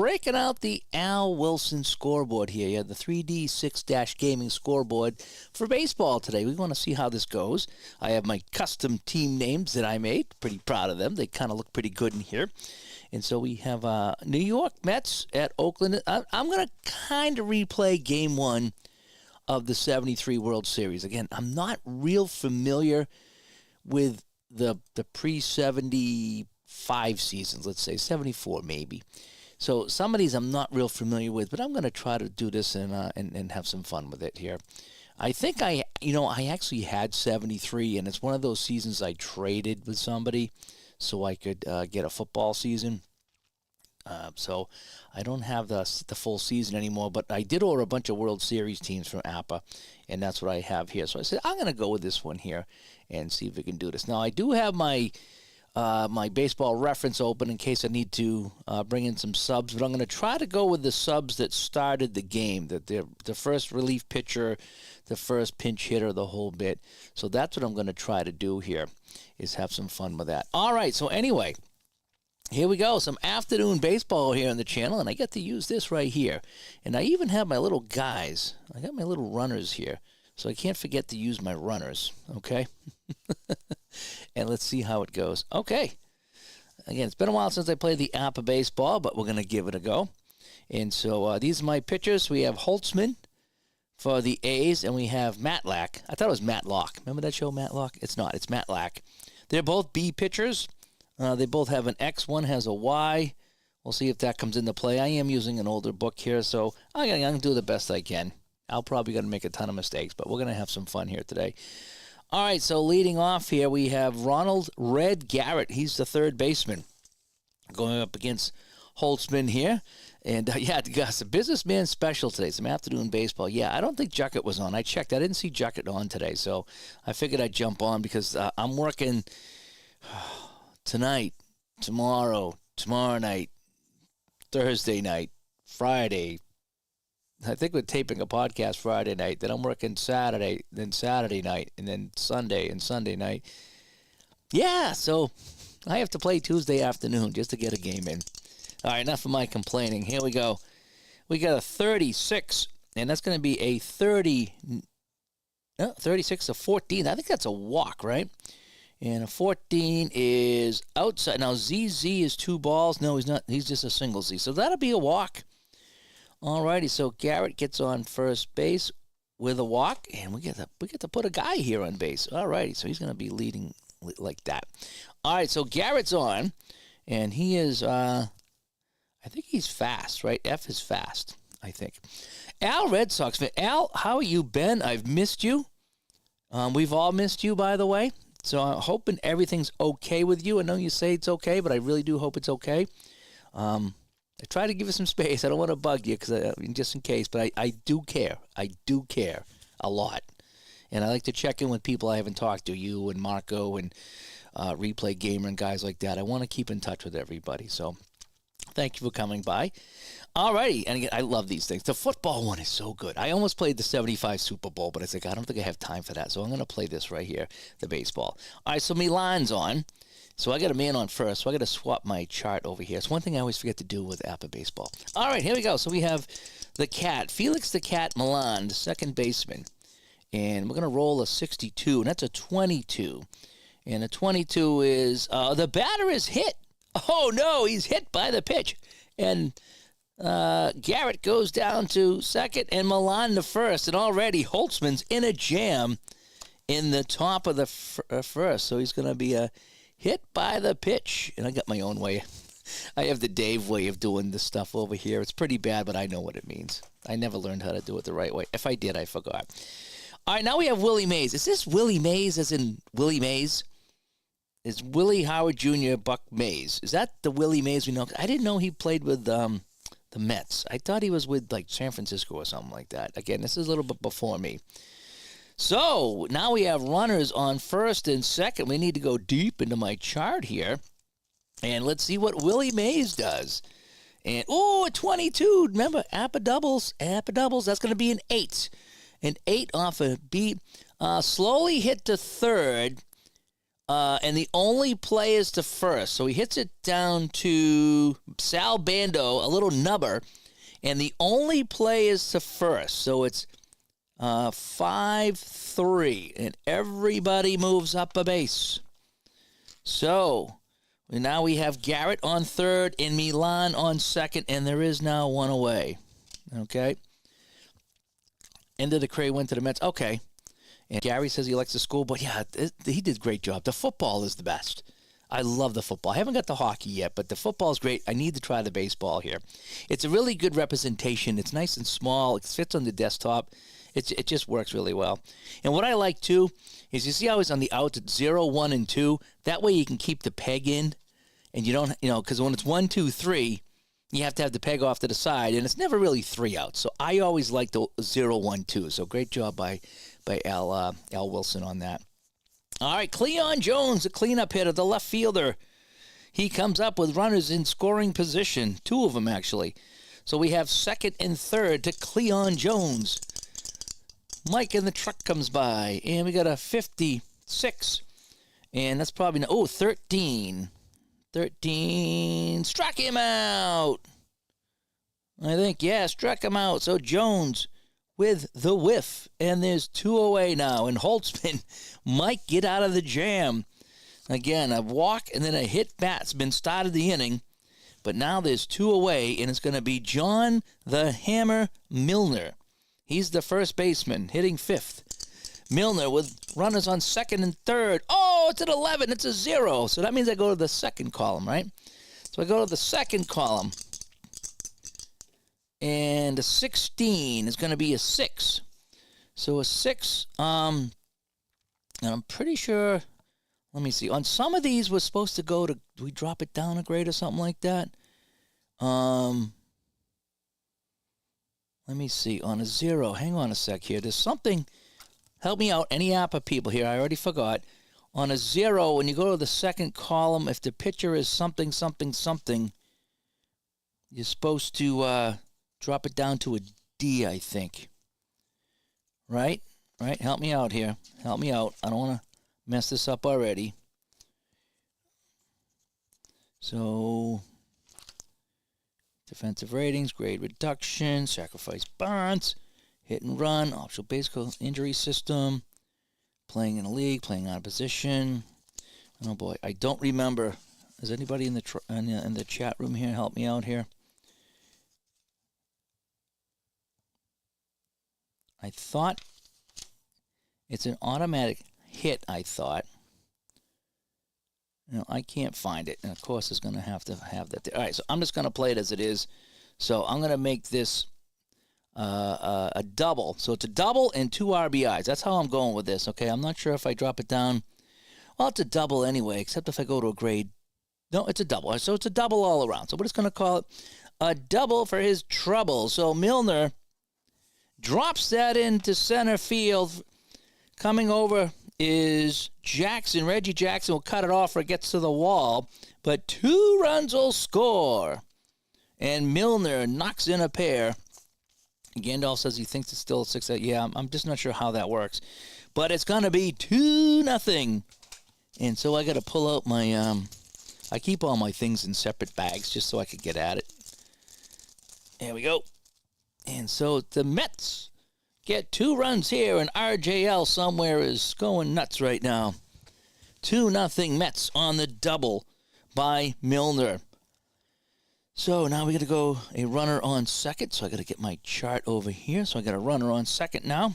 breaking out the Al Wilson scoreboard here. You have the 3D 6- gaming scoreboard for baseball today. We want to see how this goes. I have my custom team names that I made. Pretty proud of them. They kind of look pretty good in here. And so we have New York Mets at Oakland. I'm going to kind of replay Game 1 of the 73 World Series. Again, I'm not real familiar with the pre-75 seasons, let's say 74 maybe. So some of these I'm not real familiar with, but I'm going to try to do this and have some fun with it here. I think I actually had 73, and it's one of those seasons I traded with somebody so I could get a football season. So I don't have the full season anymore, but I did order a bunch of World Series teams from APBA, and that's what I have here. So I said, I'm going to go with this one here and see if we can do this. Now, I do have my baseball reference open in case I need to bring in some subs, but I'm going to try to go with the subs that started the game, the first relief pitcher, the first pinch hitter, the whole bit. So that's what I'm going to try to do here, is have some fun with that. All right, so anyway, here we go. Some afternoon baseball here on the channel, and I get to use this right here. And I even have my little guys. I got my little runners here, so I can't forget to use my runners, okay? And let's see how it goes. Okay. Again, it's been a while since I played the APBA Baseball, but we're going to give it a go. And so these are my pitchers. We have Holtzman for the A's, and we have Matlack. I thought it was Matlock. Remember that show, Matlock? It's not. It's Matlack. They're both B pitchers. They both have an X. One has a Y. We'll see if that comes into play. I am using an older book here, so I'm going to do the best I can. I'll probably going to make a ton of mistakes, but we're going to have some fun here today. All right, so leading off here, we have Ronald Red Garrett. He's the third baseman going up against Holtzman here. And, it's a businessman special today, some afternoon baseball. Yeah, I don't think Juckett was on. I checked. I didn't see Juckett on today, so I figured I'd jump on because I'm working tonight, tomorrow night, Thursday night, Friday. I think we're taping a podcast Friday night. Then I'm working Saturday, then Saturday night, and then Sunday and Sunday night. Yeah, so I have to play Tuesday afternoon just to get a game in. All right, enough of my complaining. Here we go. We got a 36, and that's going to be a 36 to 14. I think that's a walk, right? And a 14 is outside. Now, ZZ is 2 balls. No, he's not. He's just a single Z. So that'll be a walk. All righty, so Garrett gets on first base with a walk, and we get to put a guy here on base. All righty, so he's going to be leading like that. All right, so Garrett's on, and he is, I think he's fast, right? F is fast, I think. Al, Red Sox fan. Al, how you been? I've missed you. We've all missed you, by the way. So I'm hoping everything's okay with you. I know you say it's okay, but I really do hope it's okay. I try to give you some space. I don't want to bug you just in case, but I do care. I do care a lot. And I like to check in with people I haven't talked to, you and Marco and Replay Gamer and guys like that. I want to keep in touch with everybody. So thank you for coming by. All righty. And again, I love these things. The football one is so good. I almost played the 75 Super Bowl, but it's like, I don't think I have time for that. So I'm going to play this right here, the baseball. All right, so Milan's on. So I got a man on first, so I got to swap my chart over here. It's one thing I always forget to do with APBA Baseball. All right, here we go. So we have the Cat, Felix the Cat Milan, the second baseman. And we're going to roll a 62, and that's a 22. And a 22 is, the batter is hit. Oh, no, he's hit by the pitch. And Garrett goes down to second, and Milan to first. And already Holtzman's in a jam in the top of the first. So he's going to be hit by the pitch. And I got my own way. I have the Dave way of doing this stuff over here. It's pretty bad, but I know what it means. I never learned how to do it the right way. If I did, I forgot. All right, now we have Willie Mays. Is this Willie Mays as in Willie Mays? Is Willie Howard Jr. Buck Mays? Is that the Willie Mays we know? I didn't know he played with the Mets. I thought he was with like San Francisco or something like that. Again, this is a little bit before me. So now we have runners on first and second. We need to go deep into my chart here. And let's see what Willie Mays does. And, a 22. Remember, APBA doubles. APBA doubles. That's going to be an 8. An 8 off a beat. Slowly hit to third. and the only play is to first. So he hits it down to Sal Bando, a little nubber, and the only play is to first. So it's 5-3, and everybody moves up a base. So now we have Garrett on third and Milan on second, and there is now one away. Okay. End of the Cray went to the Mets. Okay. And Gary says he likes the school, but yeah, he did a great job. The football is the best. I love the football. I haven't got the hockey yet, but the football is great. I need to try the baseball here. It's a really good representation. It's nice and small. It fits on the desktop. It just works really well. And what I like, too, is you see how it's on the outs at 0, 1, and 2? That way you can keep the peg in, and you don't, because when it's 1, 2, 3, you have to have the peg off to the side, and it's never really 3 outs. So I always like the 0, 1, 2. So great job by Al Wilson on that. All right, Cleon Jones, the cleanup hitter, the left fielder. He comes up with runners in scoring position, 2 of them actually. So we have second and third to Cleon Jones. Mike in the truck comes by, and we got a 56. And that's probably, 13. 13, struck him out. I think, yeah, struck him out. So Jones with the whiff, and there's 2 away now. And Holtzman might get out of the jam. Again, a walk and then a hit bat's been started the inning, but now there's 2 away, and it's going to be John the Hammer Milner. He's the first baseman, hitting 5th. Milner with runners on second and third. Oh, it's an 11. It's a 0. So that means I go to the second column, right? So I go to the second column. And a 16 is going to be a 6. So a 6, and I'm pretty sure, let me see. On some of these, we're supposed to go to, do we drop it down a grade or something like that? Let me see. On a 0, hang on a sec here. There's something, help me out, any APBA people here, I already forgot. On a 0, when you go to the second column, if the pitcher is something, something, something, you're supposed to drop it down to a D, I think. Right? Right? Help me out here. Help me out. I don't want to mess this up already. So, defensive ratings, grade reduction, sacrifice bonds, hit and run, optional basic injury system, playing in a league, playing out of position. Oh boy, I don't remember. Is anybody in the chat room here? Help me out here. I thought it's an automatic hit, I thought. I can't find it. And, of course, it's going to have that there. All right, so I'm just going to play it as it is. So I'm going to make this a double. So it's a double and 2 RBIs. That's how I'm going with this, okay? I'm not sure if I drop it down. Well, it's a double anyway, except if I go to a grade. No, it's a double. So it's a double all around. So we're just going to call it a double for his trouble. So Milner drops that into center field. Coming over is Jackson. Reggie Jackson will cut it off or it gets to the wall. But 2 runs will score. And Milner knocks in a pair. Gandalf says he thinks it's still a 6-8. Yeah, I'm just not sure how that works. But it's going to be 2-0. And so I got to pull out my, I keep all my things in separate bags just so I could get at it. There we go. And so the Mets get 2 runs here, and RJL somewhere is going nuts right now. 2-0 Mets on the double by Milner. So now we got to go a runner on second. So I got to get my chart over here. So I got a runner on second now.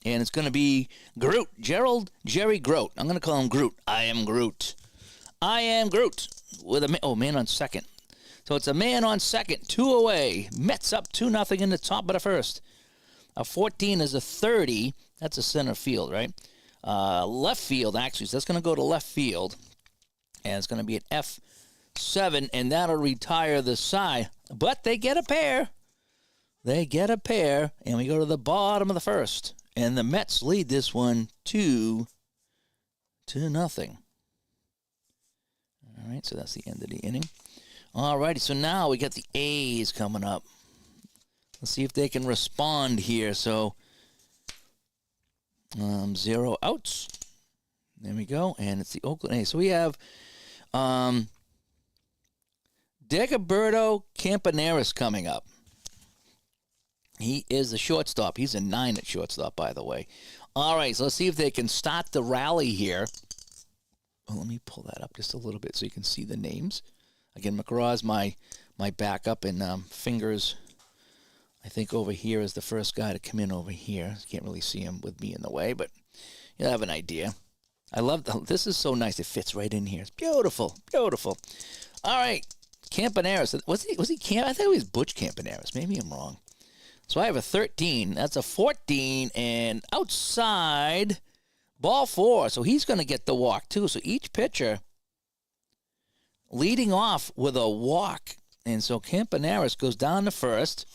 And it's going to be Groot, Jerry Groot. I'm going to call him Groot. I am Groot. I am Groot with a man on second. So it's a man on second, 2 away. Mets up 2-0 in the top of the first. A 14 is a 30. That's a center field, right? Left field, actually. So that's going to go to left field. And it's going to be an F7, and that'll retire the side. But they get a pair. They get a pair, and we go to the bottom of the first. And the Mets lead this one 2-0. All right, so that's the end of the inning. All righty, so now we got the A's coming up. Let's see if they can respond here. So, 0 outs. There we go. And it's the Oakland A's. So we have Dagoberto Campaneris coming up. He is the shortstop. He's a 9 at shortstop, by the way. All right, so let's see if they can start the rally here. Well, let me pull that up just a little bit so you can see the names. Again, McGraw's my backup, and Fingers, I think over here is the first guy to come in over here. Can't really see him with me in the way, but you'll have an idea. I love this is so nice. It fits right in here. It's beautiful, beautiful. All right, Campaneris. Was he Camp? I thought he was Butch Campaneris. Maybe I'm wrong. So I have a 13. That's a 14, and outside, ball 4. So he's going to get the walk, too. So each pitcher leading off with a walk. And so Campaneris goes down to first.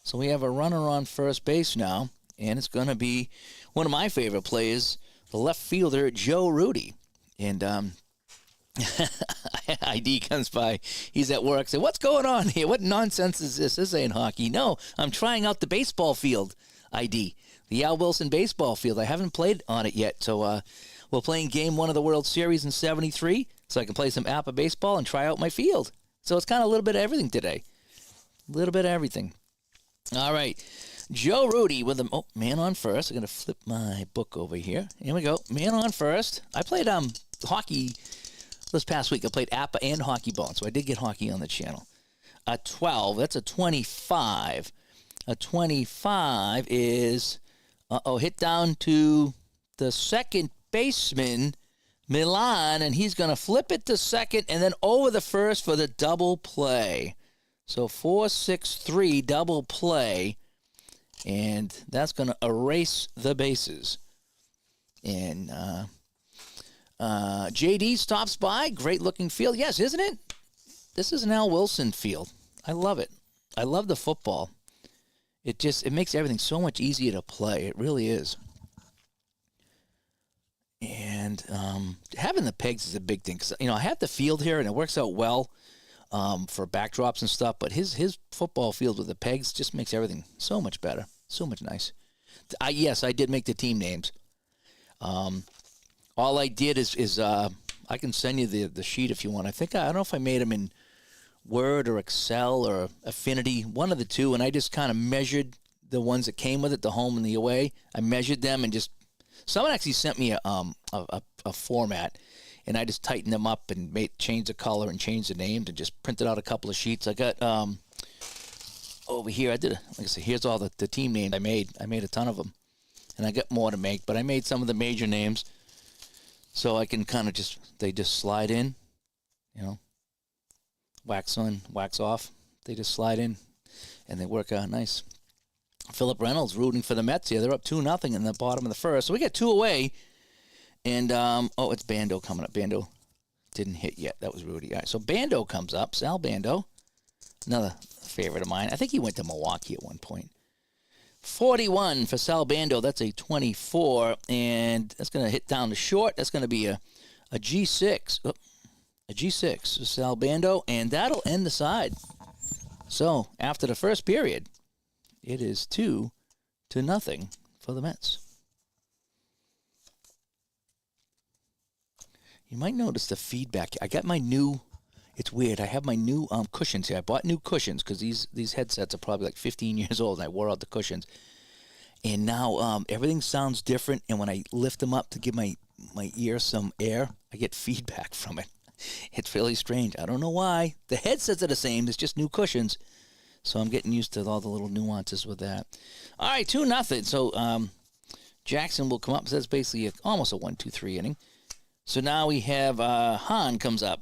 So we have a runner on first base now, and it's going to be one of my favorite players, the left fielder, Joe Rudy. And ID comes by. He's at work. Say, what's going on here? What nonsense is this? This ain't hockey. No, I'm trying out the baseball field. ID, the Al Wilson baseball field. I haven't played on it yet. So we're playing Game 1 of the World Series in '73, so I can play some APBA baseball and try out my field. So it's kind of a little bit of everything today. A little bit of everything. All right. Joe Rudy with a man on first. I'm going to flip my book over here. Here we go. Man on first. I played hockey this past week. I played APBA and Hockey Ball, so I did get hockey on the channel. A 12, that's a 25. A 25 is, hit down to the second baseman, Milan, and he's going to flip it to second and then over the first for the double play. So 4-6-3 double play, and that's going to erase the bases. And JD stops by. Great looking field. Yes, isn't it? This is an Al Wilson field. I love it. I love the football. It makes everything so much easier to play. It really is. And having the pegs is a big thing. 'Cause, I have the field here, and it works out well for backdrops and stuff. But his football field with the pegs just makes everything so much better. So much nice. Yes, I did make the team names. All I did is I can send you the sheet if you want. I don't know if I made them in Word or Excel or Affinity, one of the two, and I just kind of measured the ones that came with it, the home and the away. I measured them and someone actually sent me a format, and I just tightened them up and changed the color and changed the names and just printed out a couple of sheets. I got over here. I did like I said. Here's all the team names I made. I made a ton of them, and I got more to make, but I made some of the major names. So I can kind of they just slide in, wax on, wax off. They just slide in, and they work out nice. Philip Reynolds rooting for the Mets here. They're up 2-0 in the bottom of the first. So we got 2 away, and, it's Bando coming up. Bando didn't hit yet. That was Rudy. All right, so Bando comes up. Sal Bando, another favorite of mine. I think he went to Milwaukee at one point. 41 for Sal Bando. That's a 24, and that's going to hit down to short. That's going to be a G6. A G6 for Sal Bando, and that'll end the side. So after the first period, it is 2-0 for the Mets. You might notice the feedback. I got my new. It's weird. I have my new cushions here. I bought new cushions because these headsets are probably like 15 years old, and I wore out the cushions. And now everything sounds different, and when I lift them up to give my ear some air, I get feedback from it. It's really strange. I don't know why. The headsets are the same. It's just new cushions. So I'm getting used to all the little nuances with that. All right, 2-0. So Jackson will come up. So that's basically almost a 1-2-3 inning. So now we have Hahn comes up.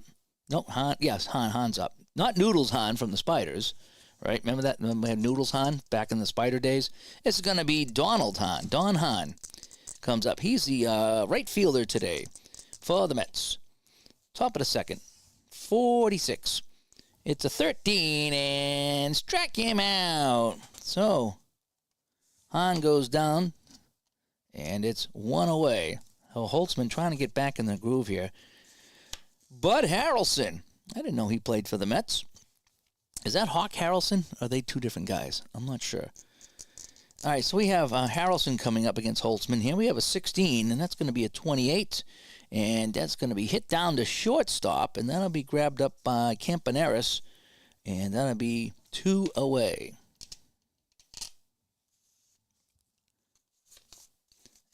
No, Hahn. Yes, Hahn's up. Not Noodles Hahn from the Spiders, right? Remember that? Remember we had Noodles Hahn back in the Spider days? It's going to be Donald Hahn. Don Hahn comes up. He's the right fielder today for the Mets. Top of the second. 46. It's a 13, and strike him out. So Hahn goes down, and it's 1 away. Holtzman trying to get back in the groove here. Bud Harrelson. I didn't know he played for the Mets. Is that Hawk Harrelson? Or are they two different guys? I'm not sure. All right, so we have Harrelson coming up against Holtzman here. We have a 16, and that's going to be a 28. And that's going to be hit down to shortstop, and that'll be grabbed up by Campaneris, and that'll be 2 away.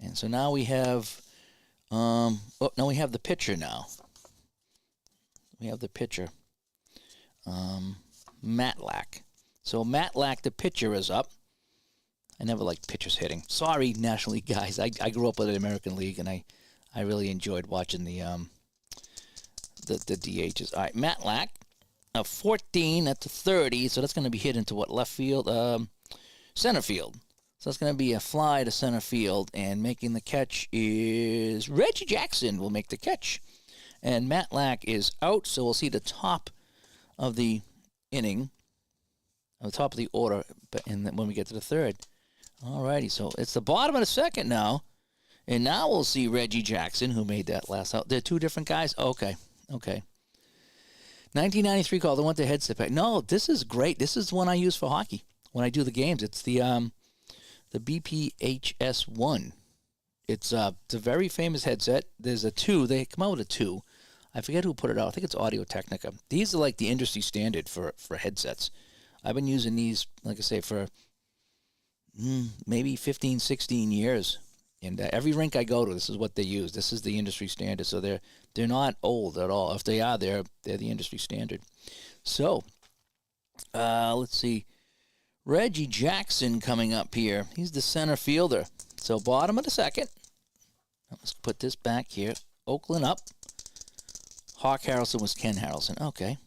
And so now we have, now we have the pitcher now. We have the pitcher, Matlack. So Matlack, the pitcher, is up. I never liked pitchers hitting. Sorry, National League guys. I grew up with the American League, and I really enjoyed watching the DHs. All right, Matlack, a 14 at the 30, so that's going to be hit into what, left field? Center field. So that's going to be a fly to center field, and making the catch is Reggie Jackson will make the catch. And Matlack is out, so we'll see the top of the inning, the top of the order, and then when we get to the third. All righty, so it's the bottom of the second now. And now we'll see Reggie Jackson, who made that last out. They're two different guys? Okay. 1993 call. They want the headset back. No, this is great. This is the one I use for hockey when I do the games. It's the BPHS1. It's a very famous headset. There's a 2. They come out with a 2. I forget who put it out. I think it's Audio Technica. These are like the industry standard for headsets. I've been using these, like I say, for maybe 15, 16 years. And every rink I go to, this is what they use. This is the industry standard. So they're not old at all. If they are, they're the industry standard. So, let's see. Reggie Jackson coming up here. He's the center fielder. So bottom of the second. Let's put this back here. Oakland up. Hawk Harrelson was Ken Harrelson. Okay.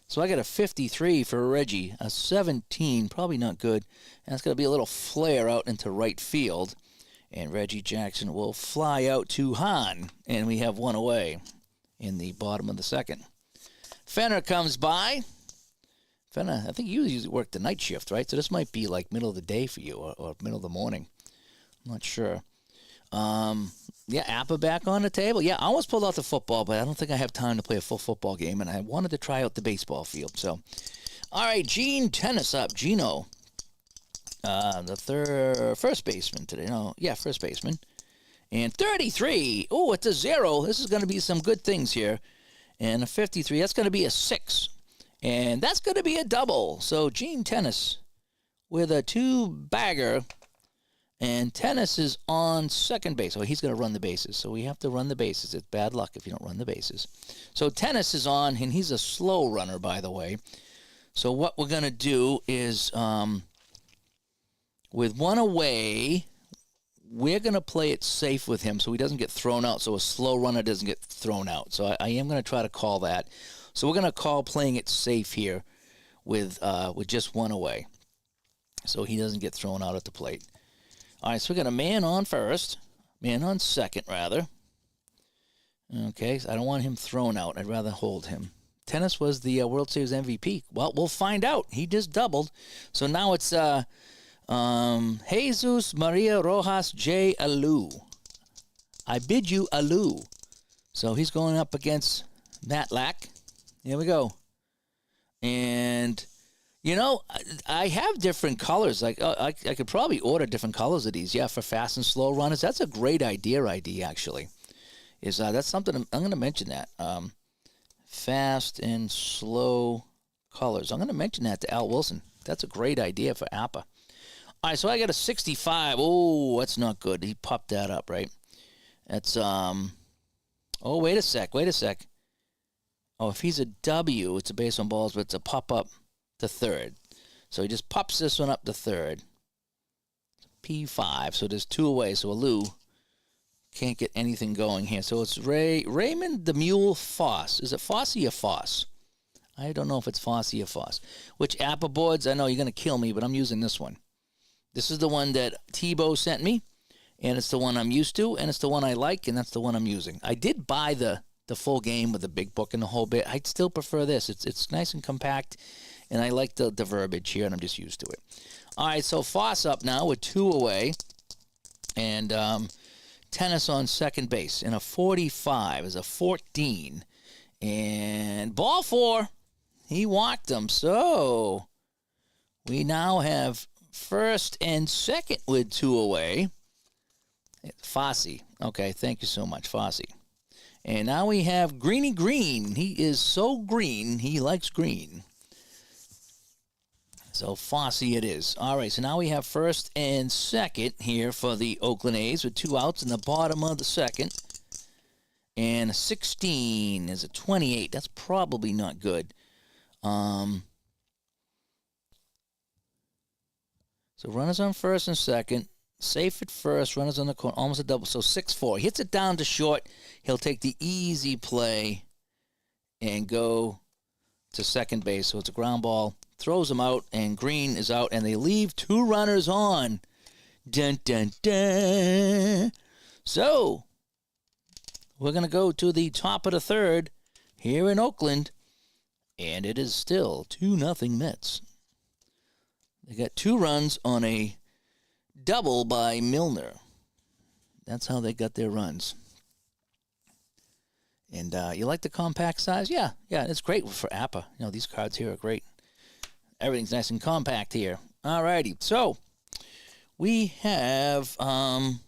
So I got a 53 for Reggie. A 17, probably not good. And it's going to be a little flare out into right field. And Reggie Jackson will fly out to Hahn. And we have 1 away in the bottom of the second. Fenner comes by. Fenner, I think you usually work the night shift, right? So this might be like middle of the day for you or middle of the morning. I'm not sure. APBA back on the table. Yeah, I almost pulled out the football, but I don't think I have time to play a full football game. And I wanted to try out the baseball field. So, all right, Gene Tennis up. Gino. The first baseman today. First baseman. And 33. Oh, it's a 0. This is going to be some good things here. And a 53. That's going to be a 6. And that's going to be a double. So Gene Tennis with a 2-bagger. And Tennis is on second base. Oh, he's going to run the bases. So we have to run the bases. It's bad luck if you don't run the bases. So Tennis is on, and he's a slow runner, by the way. So what we're going to do is... with 1 away, we're going to play it safe with him so he doesn't get thrown out, so a slow runner doesn't get thrown out. So I am going to try to call that. So we're going to call playing it safe here with just 1 away so he doesn't get thrown out at the plate. All right, so we got a man on first, man on second, rather. Okay, so I don't want him thrown out. I'd rather hold him. Tennis was the World Series MVP. Well, we'll find out. He just doubled. So now it's... Jesus Maria Rojas J. Alu. I bid you Alu. So he's going up against Matlack. Here we go. And, I have different colors. Like I could probably order different colors of these. Yeah, for fast and slow runners. That's a great idea, actually. That's something I'm going to mention that. Fast and slow colors. I'm going to mention that to Al Wilson. That's a great idea for APBA. All right, so I got a 65. Oh, that's not good. He popped that up, right? That's, oh, wait a sec. Oh, if he's a W, it's a base on balls, but it's a pop-up to third. So he just pops this one up to third. P5, so there's 2 away, so Alu can't get anything going here. So it's Raymond the Mule Foss. Is it Fossey or Foss? I don't know if it's Fossey or Foss. Which APBA boards? I know you're going to kill me, but I'm using this one. This is the one that Tebow sent me, and it's the one I'm used to, and it's the one I like, and that's the one I'm using. I did buy the full game with the big book and the whole bit. I'd still prefer this. It's nice and compact, and I like the verbiage here, and I'm just used to it. All right, so Foss up now with 2 away, and Tennis on second base. And a 45 is a 14. And ball 4, he walked him. So we now have... first and second with 2 away. Fossey. Okay, thank you so much, Fossey. And now we have Greeny Green. He is so green, he likes green. So Fosse it is. All right, so now we have first and second here for the Oakland A's with 2 outs in the bottom of the second. And a 16 is a 28. That's probably not good. So runners on first and second. Safe at first. Runners on the corner. Almost a double. So 6-4. Hits it down to short. He'll take the easy play and go to second base. So it's a ground ball. Throws him out, and Green is out, and they leave 2 runners on. Dun, dun, dun. So we're going to go to the top of the third here in Oakland, and it is still 2-0 Mets. They got 2 runs on a double by Milner. That's how they got their runs. And you like the compact size? Yeah, it's great for APBA. You know, these cards here are great. Everything's nice and compact here. All righty, so we have top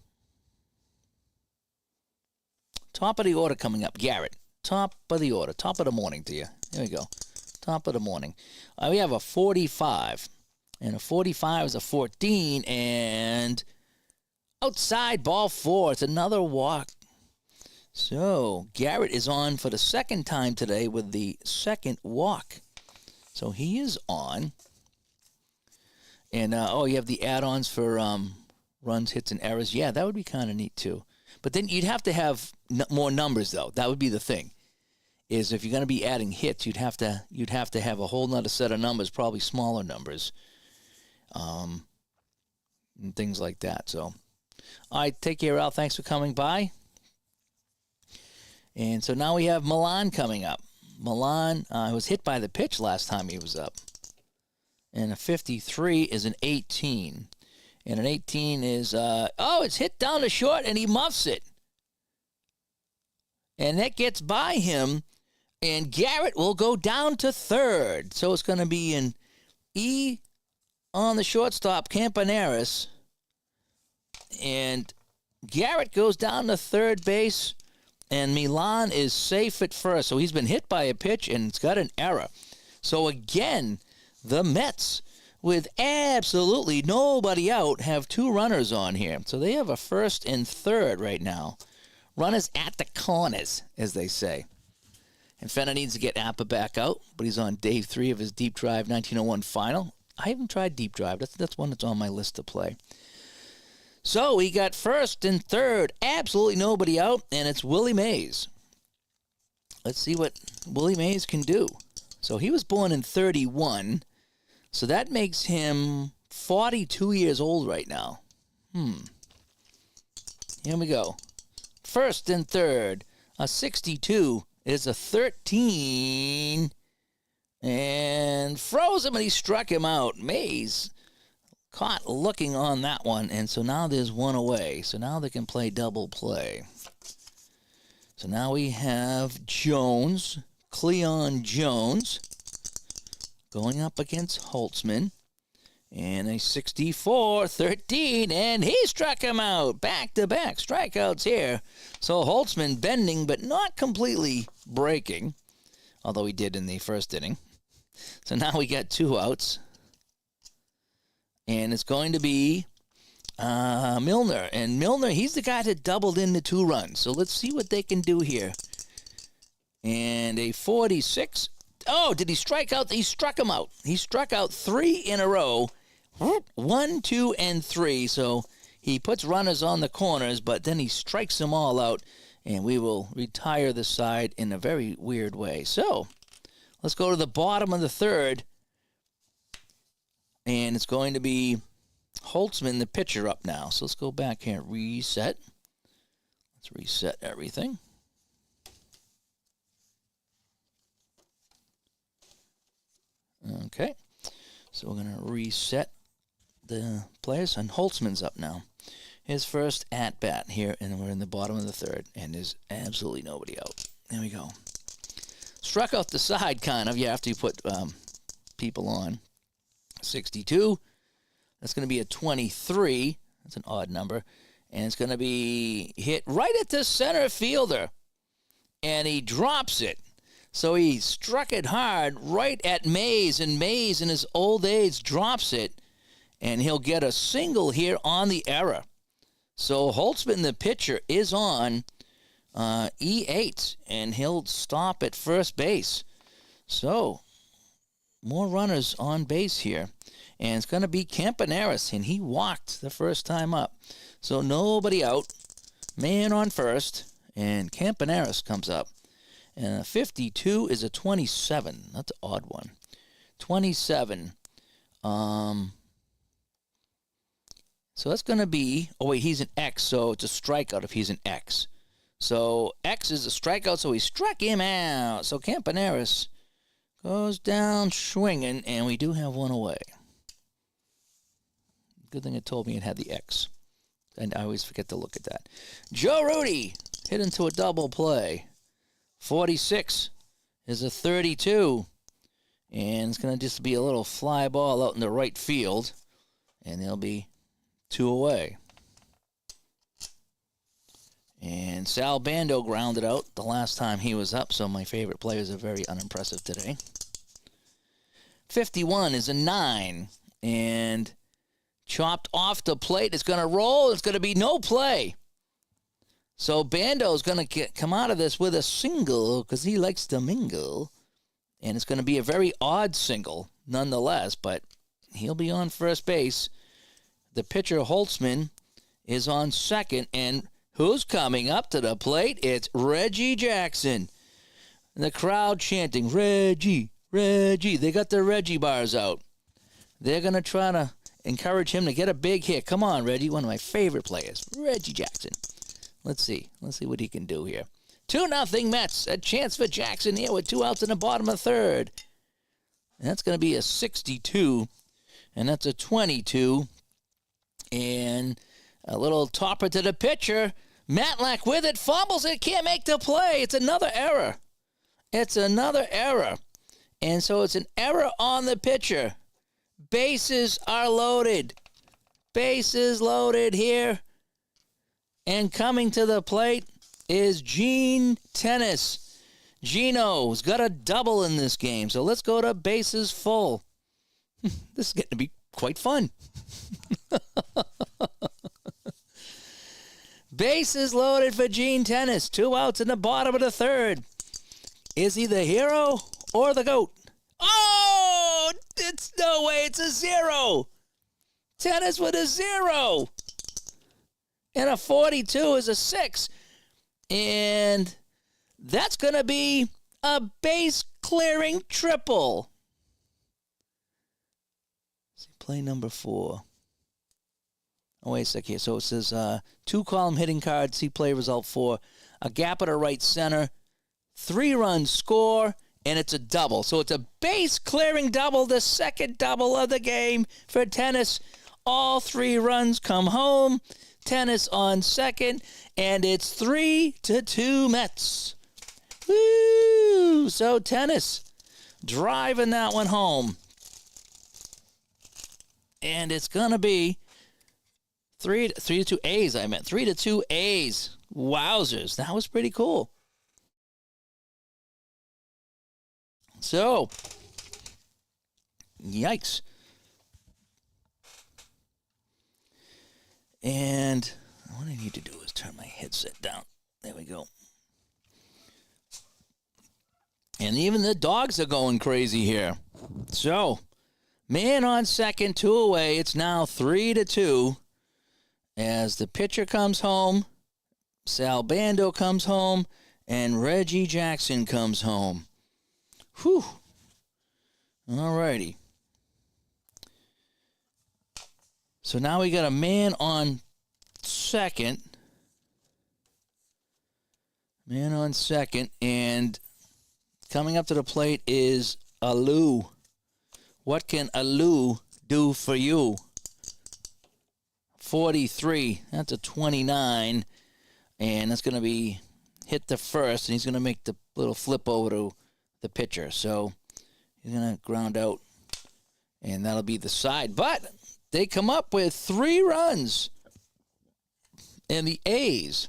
of the order coming up. Garrett, top of the order, top of the morning to you. There we go, top of the morning. We have a 45, and a 45 is a 14, and outside ball 4. It's another walk. So Garrett is on for the second time today with the second walk. So he is on. And, you have the add-ons for runs, hits, and errors. Yeah, that would be kind of neat, too. But then you'd have to have more numbers, though. That would be the thing, is if you're going to be adding hits, you'd have to have a whole nother set of numbers, probably smaller numbers, and things like that. So, all right, take care, Al. Thanks for coming by. And so now we have Milan coming up. Milan was hit by the pitch last time he was up. And a 53 is an 18. And an 18 is, it's hit down to short, and he muffs it. And that gets by him, and Garrett will go down to third. So it's going to be an E on the shortstop, Campaneris. And Garrett goes down to third base. And Milan is safe at first. So he's been hit by a pitch, and it's got an error. So again, the Mets, with absolutely nobody out, have 2 runners on here. So they have a first and third right now. Runners at the corners, as they say. And Fenner needs to get APBA back out, but he's on day 3 of his Deep Drive 1901 final. I haven't tried Deep Drive. That's one that's on my list to play. So we got first and third, absolutely nobody out, and it's Willie Mays. Let's see what Willie Mays can do. So he was born in 31, so that makes him 42 years old right now. Here we go. First and third, a 62 is a 13, and froze him, and he struck him out. Mays caught looking on that one, and so now there's 1 away. So now they can play double play. So now we have Jones, Cleon Jones, going up against Holtzman. And a 64-13, and he struck him out. Back-to-back strikeouts here. So Holtzman bending, but not completely breaking, although he did in the first inning. So now we got 2 outs. And it's going to be Milner. And Milner, he's the guy that doubled in the 2 runs. So let's see what they can do here. And a 46. Oh, did he strike out? He struck him out. He struck out 3 in a row. 1, 2, and 3. So he puts runners on the corners, but then he strikes them all out. And we will retire the side in a very weird way. So let's go to the bottom of the third. And it's going to be Holtzman, the pitcher, up now. So let's go back here and reset. Let's reset everything. Okay. So we're going to reset the players. And Holtzman's up now. His first at-bat here, and we're in the bottom of the third. And there's absolutely nobody out. There we go. Struck out the side, kind of. You have to put people on. 62. That's going to be a 23. That's an odd number. And it's going to be hit right at the center fielder. and he drops it. So he struck it hard right at Mays, and Mays in his old age drops it, and he'll get a single here on the error. So Holtzman, the pitcher, is on E8, and he'll stop at first base. So more runners on base here, and it's going to be Campaneris, and he walked the first time up. So nobody out, man on first, and Campaneris comes up. And a 52 is a 27. That's an odd one. 27. So that's going to be, oh wait, he's an X, so it's a strikeout if he's an X. So X is a strikeout, so he struck him out. So Campaneris goes down swinging, and we do have one away. Good thing it told me it had the X. And I always forget to look at that. Joe Rudy hit into a double play. 46 is a 32. And it's going to just be a little fly ball out in the right field. And they'll be 2 away. And Sal Bando grounded out the last time he was up, so my favorite players are very unimpressive today. 51 is a 9. And chopped off the plate. It's going to roll. It's going to be no play. So Bando's going to come out of this with a single because he likes to mingle. And it's going to be a very odd single nonetheless, but he'll be on first base. The pitcher, Holtzman, is on second. And who's coming up to the plate? It's Reggie Jackson. And the crowd chanting, Reggie, Reggie. They got their Reggie bars out. They're going to try to encourage him to get a big hit. Come on, Reggie, one of my favorite players, Reggie Jackson. Let's see what he can do here. 2-0 Mets. A chance for Jackson here with 2 outs in the bottom of the third. And that's going to be a 62, and that's a 22. And a little topper to the pitcher. Matlack with it, fumbles it, can't make the play. It's another error. And so it's an error on the pitcher. Bases are loaded. Bases loaded here. And coming to the plate is Gene Tennis. Gino's got a double in this game. So let's go to bases full. This is getting to be quite fun. Bases loaded for Gene Tennis. 2 outs in the bottom of the third. Is he the hero or the GOAT? Oh, it's no way. It's a 0. Tennis with a 0. And a 42 is a 6. And that's going to be a base-clearing triple. Play number 4. Oh, wait a sec here. So it says 2-column hitting card, see play result 4. A gap at a right center. 3-run score, and it's a double. So it's a base-clearing double, the second double of the game for Tennis. All 3 runs come home. Tennis on second, and it's 3-2 Mets. Woo! So Tennis driving that one home. And it's going to be 3-2 A's, I meant. 3-2 A's. Wowzers. That was pretty cool. So, yikes. And what I need to do is turn my headset down. There we go. And even the dogs are going crazy here. So, man on second, 2 away. It's now 3-2. As the pitcher comes home, Sal Bando comes home, and Reggie Jackson comes home. Whew. All righty. So now we got a man on second. Man on second. And coming up to the plate is Alou. What can Alou do for you? 43. That's a 29. And that's going to be hit the first. And he's going to make the little flip over to the pitcher. So he's going to ground out. And that'll be the side. But they come up with 3 runs. And the A's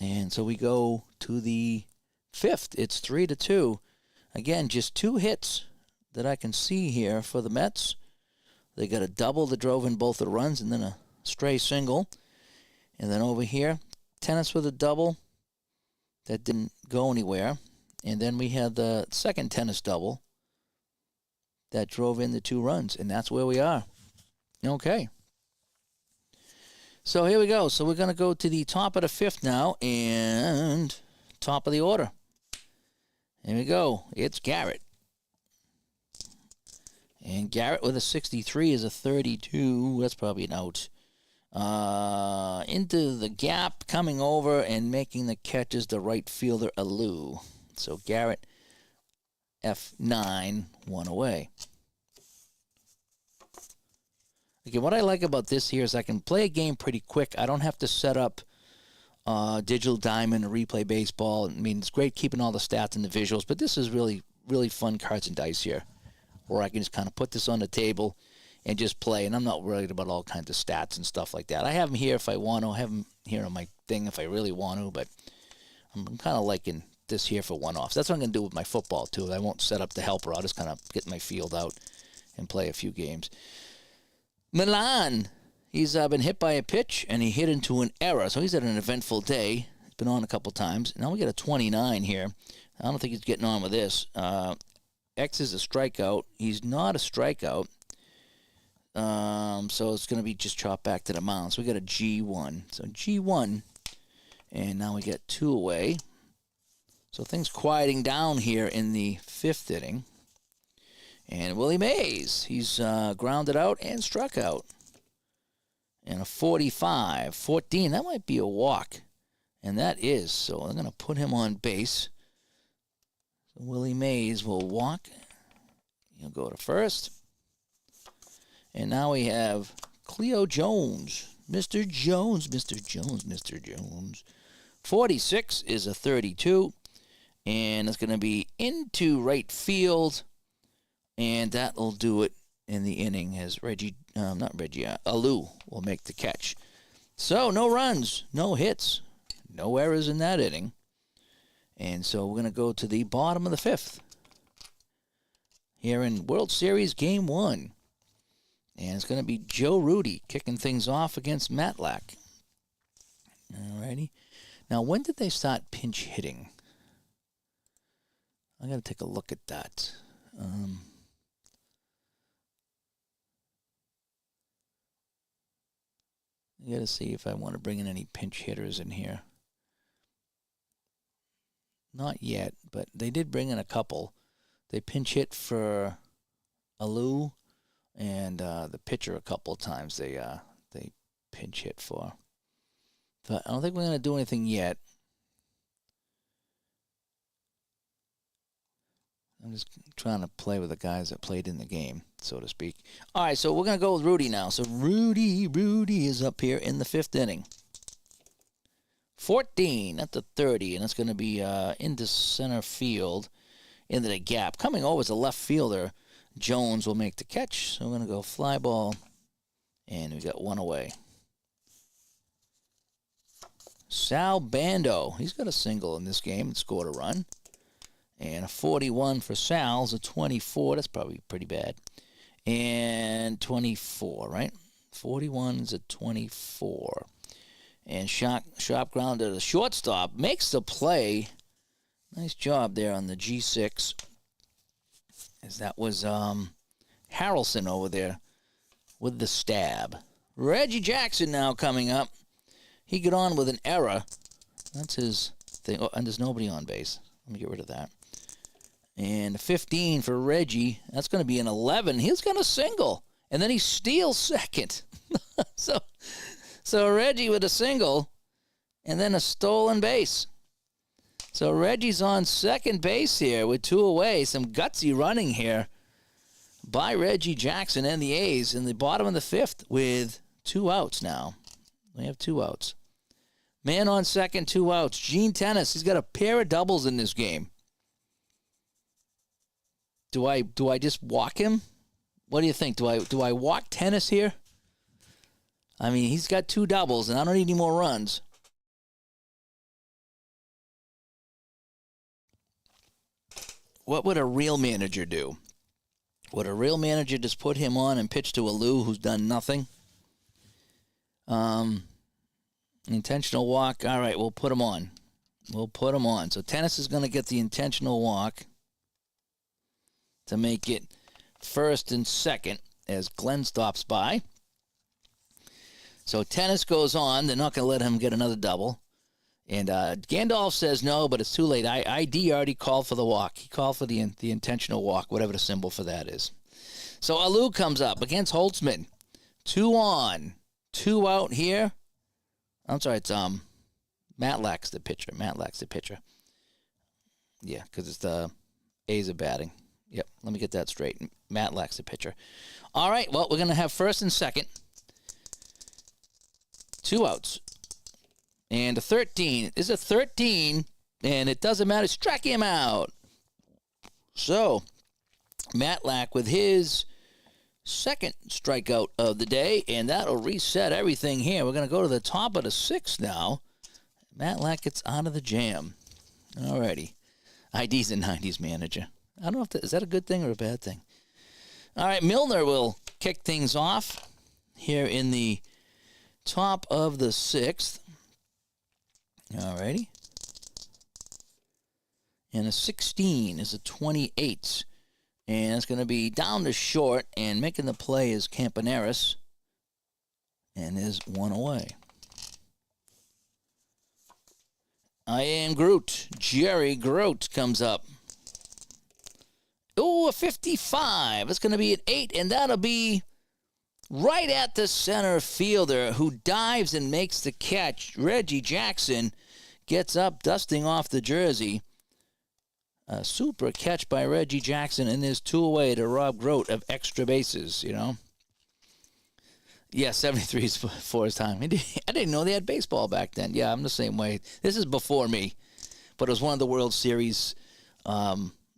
And so we go to the fifth. It's 3-2. Again, just 2 hits that I can see here for the Mets. They got a double that drove in both the runs and then a stray single. And then over here, Tennis with a double that didn't go anywhere. And then we had the second Tennis double that drove in the 2 runs. And that's where we are. Okay. So here we go. So we're going to go to the top of the fifth now and top of the order. Here we go. It's Garrett. And Garrett with a 63 is a 32. That's probably an out. Into the gap, coming over and making the catch is the right fielder, Alou. So Garrett, F9, 1 away. Okay, what I like about this here is I can play a game pretty quick. I don't have to set up Digital Diamond or Replay Baseball. I mean, it's great keeping all the stats and the visuals, but this is really, really fun cards and dice here, where I can just kind of put this on the table and just play, and I'm not worried about all kinds of stats and stuff like that. I have them here if I want to. I have them here on my thing if I really want to, but I'm kind of liking this here for one-offs. That's what I'm going to do with my football, too. I won't set up the helper. I'll just kind of get my field out and play a few games. Milan, he's been hit by a pitch, and he hit into an error, so he's had an eventful day. He's been on a couple times. Now we got a 29 here. I don't think he's getting on with this. X is a strikeout. He's not a strikeout. So it's going to be just chopped back to the mound. So we got a G1. So G1, and now we get 2 away. So things quieting down here in the 5th inning. And Willie Mays, he's grounded out and struck out. And a 45, 14, that might be a walk. And that is, so I'm going to put him on base. So Willie Mays will walk. He'll go to first. And now we have Cleo Jones. Mr. Jones, Mr. Jones, Mr. Jones. 46 is a 32. And it's going to be into right field. And that will do it in the inning as Alou will make the catch. So no runs, no hits, no errors in that inning. And so we're going to go to the bottom of the 5th. Here in World Series Game 1. And it's going to be Joe Rudy kicking things off against Matlack. Alrighty. Now, when did they start pinch hitting? I got to take a look at that. I got to see if I want to bring in any pinch hitters in here. Not yet, but they did bring in a couple. They pinch hit for Alou and the pitcher a couple of times. They pinch hit for. But I don't think we're going to do anything yet. I'm just trying to play with the guys that played in the game, so to speak. All right, so we're going to go with Rudy now. So Rudy is up here in the 5th inning. 14 at the 30, and it's going to be into center field, into the gap. Coming over as a left fielder, Jones will make the catch. So we're going to go fly ball, and we got 1 away. Sal Bando, he's got a single in this game and scored a run. And a 41 for Sal's, a 24. That's probably pretty bad. And 24, right? 41 is a 24. And sharp ground to the shortstop. Makes the play. Nice job there on the G6. As that was Harrelson over there with the stab. Reggie Jackson now coming up. He got on with an error. That's his thing. Oh, and there's nobody on base. Let me get rid of that. And 15 for Reggie. That's going to be an 11. He's going to single. And then he steals second. So Reggie with a single. And then a stolen base. So Reggie's on second base here with 2 away. Some gutsy running here by Reggie Jackson and the A's in the bottom of the 5th with 2 outs now. We have 2 outs. Man on second, 2 outs. Gene Tennis, he's got a pair of doubles in this game. Do I just walk him? What do you think? Do I walk Tennis here? I mean, he's got 2 doubles, and I don't need any more runs. what would a real manager do? Would a real manager just put him on and pitch to a Lou who's done nothing? Intentional walk. All right, we'll put him on. So Tennis is going to get the intentional walk to make it first and second as Glenn stops by. So Tennis goes on. They're not going to let him get another double. And Gandalf says no, but it's too late. ID already called for the walk. He called for the intentional walk, whatever the symbol for that is. So Alou comes up against Holtzman. 2 on, 2 out here. I'm sorry, it's Matlack's the pitcher. Yeah, because it's the A's are batting. Yep, let me get that straight. Matlack's the pitcher. All right, well, we're going to have first and second. 2 outs. And a 13 is a 13, and it doesn't matter. Strike him out. So, Matlack with his second strikeout of the day, and that'll reset everything here. We're going to go to the top of the 6th now. Matlack gets out of the jam. All righty. ID's a 90s manager. I don't know if is that a good thing or a bad thing. All right, Milner will kick things off here in the top of the 6th. All righty. And a 16 is a 28. And it's going to be down to short, and making the play is Campaneris. And is 1 away. I am Groot. Jerry Groot comes up. Oh, a 55. It's going to be an 8, and that'll be right at the center fielder who dives and makes the catch. Reggie Jackson gets up, dusting off the jersey. A super catch by Reggie Jackson, and there's 2 away to rob Grote of extra bases, you know. Yeah, 73 is for his time. I didn't know they had baseball back then. Yeah, I'm the same way. This is before me, but it was one of the World Series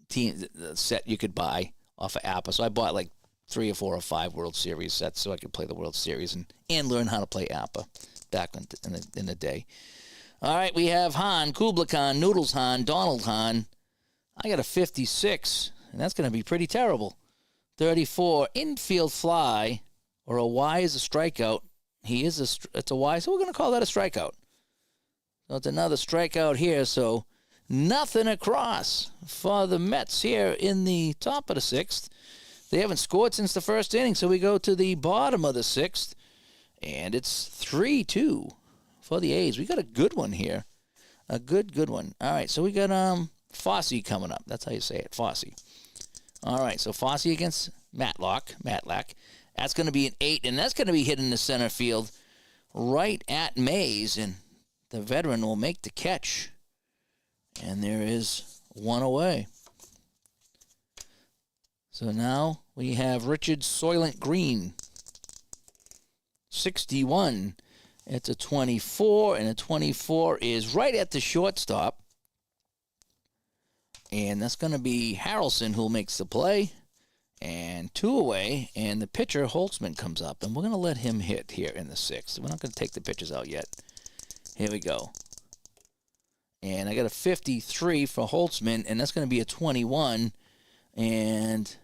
team set you could buy off of APBA. So I bought like 3 or 4 or 5 World Series sets so I could play the World Series and learn how to play APBA back in the day. All right, we have Hahn, Kubla Khan, Noodles Hahn, Donald Hahn. I got a 56, and that's going to be pretty terrible. 34, infield fly, or a Y is a strikeout. It's a Y, so we're going to call that a strikeout. So it's another strikeout here, so nothing across for the Mets here in the top of the 6th. They haven't scored since the first inning, so we go to the bottom of the 6th, and it's 3-2 for the A's. We got a good one here, a good one. All right, so we got Fosse coming up. That's how you say it, Fosse. All right, so Fosse against Matlack. That's going to be an 8, and that's going to be hit in the center field right at Mays, and the veteran will make the catch. And there is 1 away. So now we have Richard Soylent Green. 61. It's a 24, and a 24 is right at the shortstop. And that's going to be Harrelson who makes the play. And 2 away, and the pitcher, Holtzman, comes up. And we're going to let him hit here in the 6th. We're not going to take the pitches out yet. Here we go. And I got a 53 for Holtzman, and that's going to be a 21. And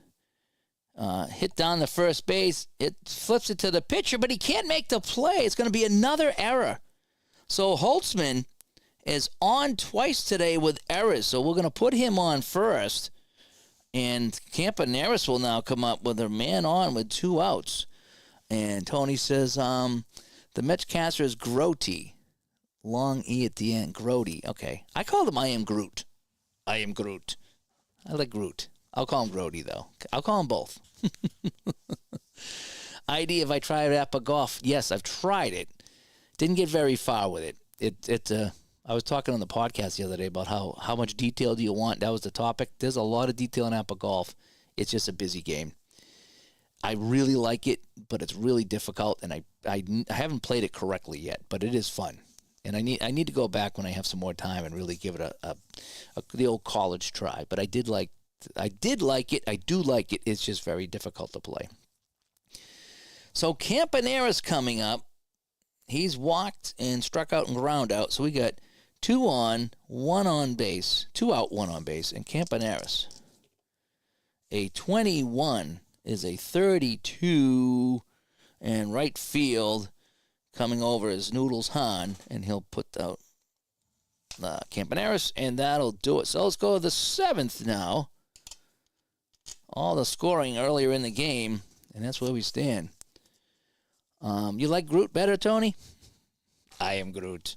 hit down the first base. It flips it to the pitcher, but he can't make the play. It's going to be another error. So Holtzman is on twice today with errors. So we're going to put him on first. And Campaneris will now come up with a man on with 2 outs. And Tony says the Mets catcher is Grote. Long E at the end. Grote. Okay. I call him I am Groot. I am Groot. I like Groot. I'll call him Grote, though. I'll call him both. ID, have I tried APBA Golf? Yes, I've tried it. Didn't get very far with it. I was talking on the podcast the other day about how much detail do you want. That was the topic. There's a lot of detail in APBA Golf. It's just a busy game. I really like it, but it's really difficult, and I haven't played it correctly yet, but it is fun. And I need to go back when I have some more time and really give it the old college try. But I did like it. I do like it. It's just very difficult to play. So Campaneris coming up. He's walked and struck out and ground out. So we got 2 on, 1 on base, 2 out, 1 on base, and Campaneris. a 21 is a 32, and right field coming over is Noodles Hahn, and he'll put out Campaneris, and that'll do it. So let's go to the 7th now. All the scoring earlier in the game, and that's where we stand. You like Groot better, Tony? I am Groot.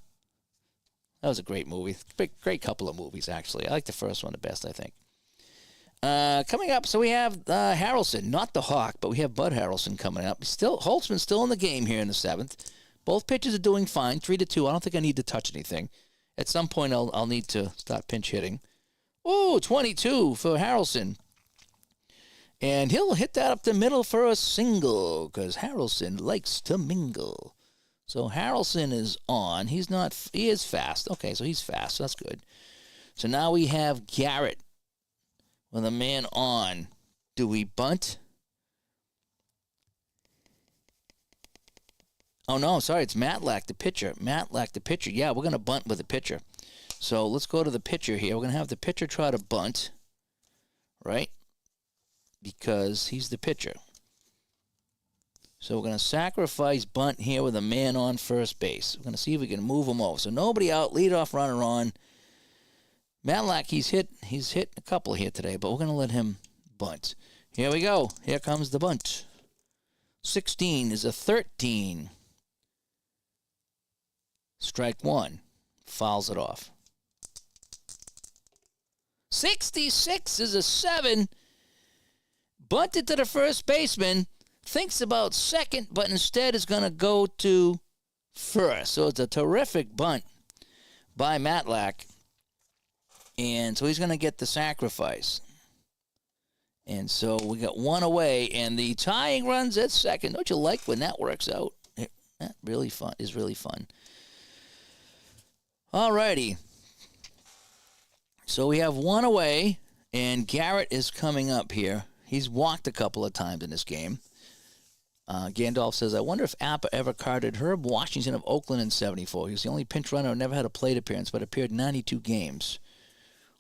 That was a great movie. Great couple of movies, actually. I like the first one the best, I think. Coming up, so we have Harrelson, not the Hawk, but we have Bud Harrelson coming up. Holtzman's still in the game here in the 7th. Both pitchers are doing fine, 3-2. I don't think I need to touch anything. At some point, I'll need to start pinch hitting. Ooh, 22 for Harrelson. And he'll hit that up the middle for a single, because Harrelson likes to mingle. So Harrelson is on. He is fast. Okay, so he's fast. So that's good. So now we have Garrett with a man on. Do we bunt? Oh, no, sorry, it's Matlack, the pitcher. Matlack, the pitcher. Yeah, we're going to bunt with the pitcher. So let's go to the pitcher here. We're going to have the pitcher try to bunt, right? Because he's the pitcher. So we're going to sacrifice bunt here with a man on first base. We're going to see if we can move him over. So nobody out, leadoff runner on. Matlack, he's hit a couple here today, but we're going to let him bunt. Here we go. Here comes the bunt. 16 is a 13. Strike one. Fouls it off. 66 is a 7. Bunted to the first baseman. Thinks about second, but instead is going to go to first. So it's a terrific bunt by Matlack. And so he's going to get the sacrifice. And so we got one away, and the tying runs at second. Don't you like when that works out? That really fun is really fun. All righty. So we have one away, and Garrett is coming up here. He's walked a couple of times in this game. Gandalf says, I wonder if APBA ever carded Herb Washington of Oakland in 74. He was the only pinch runner who never had a plate appearance, but appeared 92 games.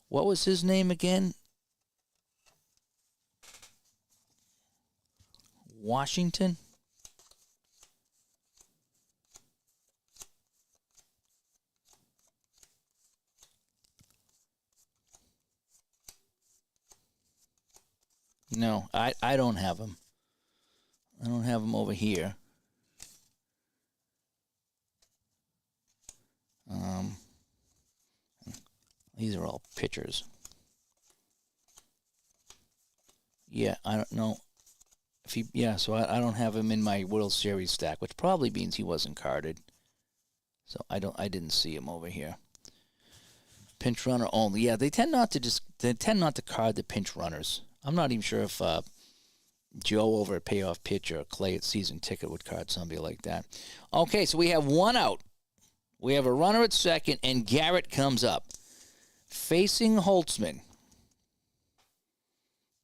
What was his name again? Washington? No, I don't have him. I don't have him over here. These are all pitchers. Yeah, I don't know. So I don't have him in my World Series stack, which probably means he wasn't carded. So I didn't see him over here. Pinch runner only. Yeah, they tend not to card the pinch runners. I'm not even sure if Joe over at Payoff Pitch or Clay at Season Ticket would card somebody like that. Okay, so we have one out. We have a runner at second, and Garrett comes up. Facing Holtzman.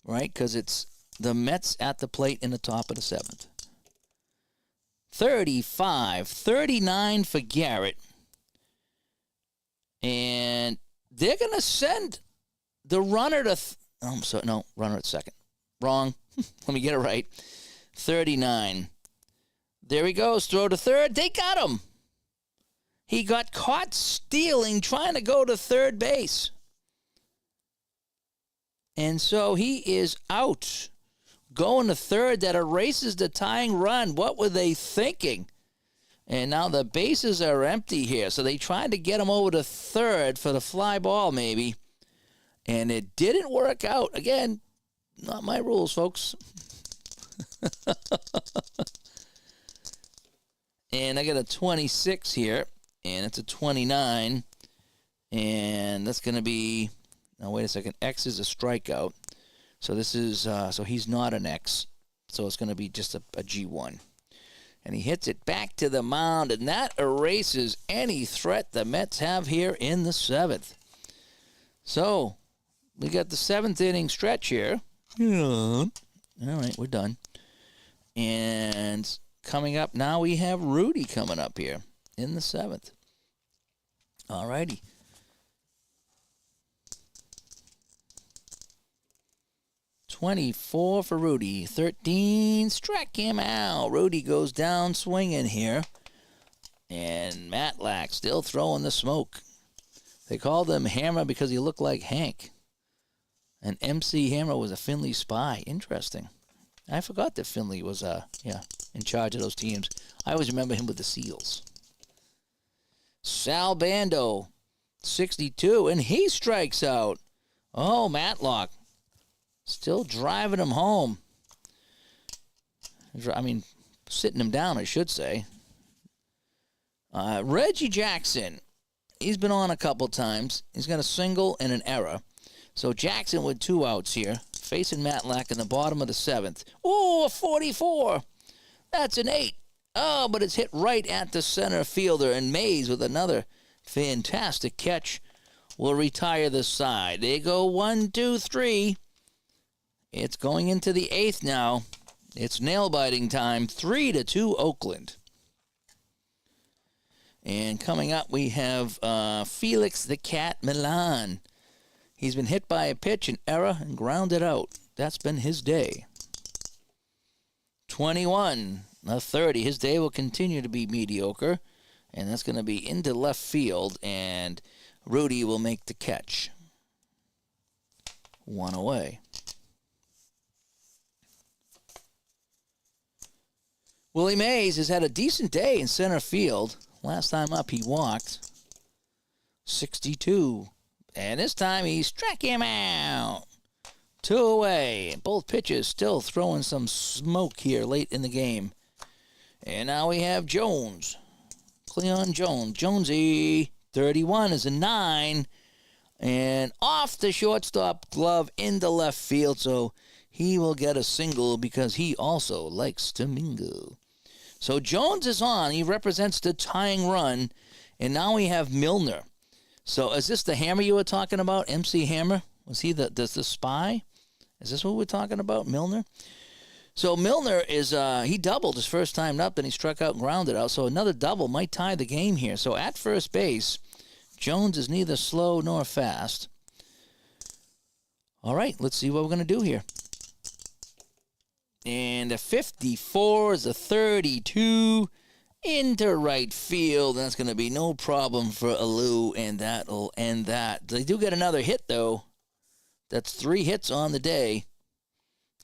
Right? Because it's the Mets at the plate in the top of the 7th. 35, 39 for Garrett. And they're going to send the runner to... runner at second. Wrong. Let me get it right. 39. There he goes. Throw to third. They got him. He got caught stealing, trying to go to third base. And so he is out. Going to third. That erases the tying run. What were they thinking? And now the bases are empty here. So they tried to get him over to third for the fly ball, maybe. And it didn't work out. Again, not my rules, folks. And I got a 26 here. And it's a 29. And that's going to be... Now, wait a second. X is a strikeout. So this is... so he's not an X. So it's going to be just a G1. And he hits it back to the mound. And that erases any threat the Mets have here in the 7th. So... we got the 7th inning stretch here. Yeah. All right, we're done. And coming up now, we have Rudy coming up here in the 7th. All righty. 24 for Rudy. 13 struck him out. Rudy goes down swinging here. And Matlack still throwing the smoke. They called him Hammer because he looked like Hank. And MC Hammer was a Finley spy. Interesting. I forgot that Finley was in charge of those teams. I always remember him with the Seals. Sal Bando, 62, and he strikes out. Oh, Matlock. Still driving him home. I mean, sitting him down, I should say. Reggie Jackson. He's been on a couple times. He's got a single and an error. So Jackson with 2 outs here, facing Matlack in the bottom of the 7th. Oh, a 44. That's an 8. Oh, but it's hit right at the center fielder, and Mays with another fantastic catch will retire the side. They go 1, 2, 3. It's going into the 8th now. It's nail-biting time. 3-2 Oakland. And coming up, we have Felix the Cat Milan. He's been hit by a pitch, an error, and grounded out. That's been his day. 21, a 30. His day will continue to be mediocre, and that's going to be into left field, and Rudy will make the catch. 1 away. Willie Mays has had a decent day in center field. Last time up, he walked. 62. And this time, he struck him out. 2 away. Both pitches still throwing some smoke here late in the game. And now we have Jones. Cleon Jones. Jonesy, 31 is a 9. And off the shortstop glove into left field. So he will get a single because he also likes to mingle. So Jones is on. He represents the tying run. And now we have Milner. So is this the Hammer you were talking about, MC Hammer? Was he the spy? Is this what we're talking about, Milner? So Milner is, he doubled his first time up, then he struck out and grounded out. So another double might tie the game here. So at first base, Jones is neither slow nor fast. All right, let's see what we're going to do here. And a 54 is a 32 into right field. That's going to be no problem for Alou, and that'll end that. They do get another hit, though. That's 3 hits on the day.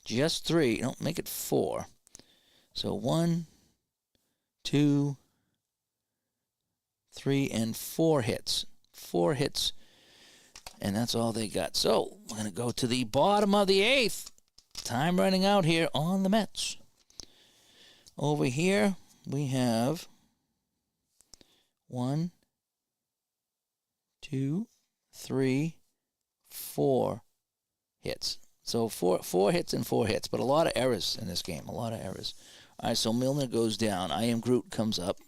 Just 3. Don't make it 4. So 1, 2, 3, and 4 hits. 4 hits, and that's all they got. So we're going to go to the bottom of the 8th. Time running out here on the Mets. Over here, we have 1, 2, 3, 4 hits. So four hits and 4 hits, but a lot of errors in this game. A lot of errors. All right, so Milner goes down. I Am Groot comes up.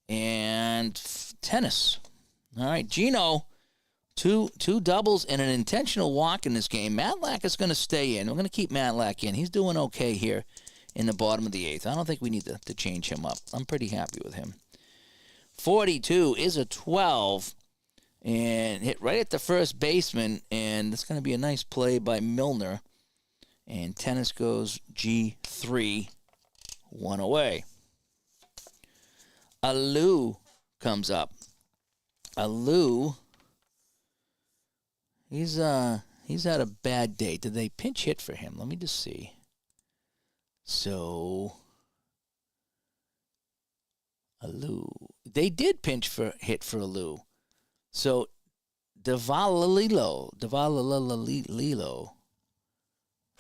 And tennis. All right, Gino. Two doubles and an intentional walk in this game. Matlack is going to stay in. We're going to keep Matlack in. He's doing okay here in the bottom of the 8th. I don't think we need to change him up. I'm pretty happy with him. 42 is a 12. And hit right at the first baseman. And it's going to be a nice play by Milner. And tennis goes G3. 1 away. Alou comes up. Alou... He's had a bad day. Did they pinch hit for him? Let me just see. So, Alou. They did hit for Alou. So, Davalillo.